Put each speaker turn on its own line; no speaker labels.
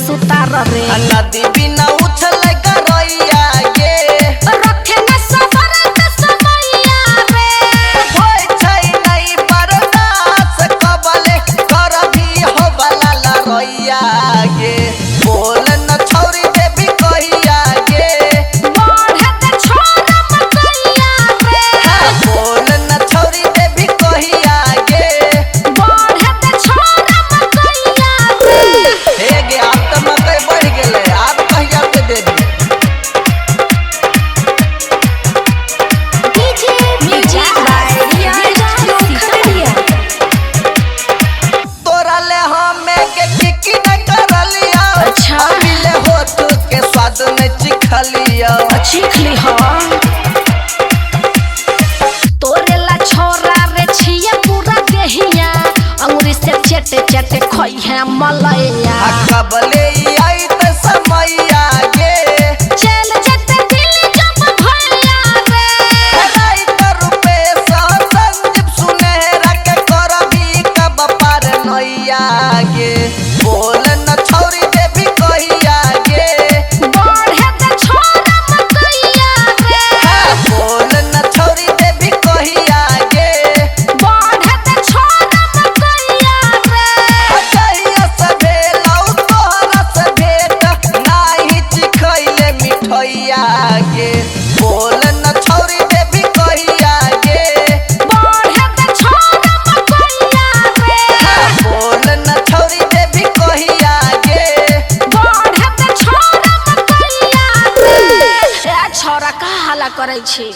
सुतार रे
नदी बिना उछल गरैया गे
रखे न सबर त समैया रे
होय छै नहीं बर्दाश्त कबले कर भी हो वाला लरैया गे बोल न छौरी देवी कहिया गे
बढ़े त छोरा मकैया रे
बोल न छौरी देवी कहिया गे
बढ़े त छोरा मकैया रे
हे गे अब त मकई बढ़ गेले अब कहिया के देवी
डीजे म्यूजिक बाय खड़िया
तोरा ले हमें के की न करलिया
अच्छा।
मिले होठ के स्वाद में चिखलिया
चीख ली हो तोरे ला छोरा रे छिए पूरा देहिया अंगुरी से चटे चटे खोई है मलैया
कबले आई त समैया गे
चल चटे दिल जब भैया रे
राई त रुपे संजीव सुनहरा के कर भी कब पार नैया गे बोल न छौरी देवी कहिया गे
बढ़े त छोरा मकैया रे
बोल न छौरी देवी कहिया गे
बढ़े त छोरा मकैया रे
कहिया से भेलौ तोहरा से भेट नाही चिखैले मिठैया गे बोल न छौरी देवी कहिया गे
बढ़े त छोरा मकैया रे
बोल न छौरी देवी कहिया गे
बढ़े त छोरा मकैया रे ए छोरा का हाला करै छी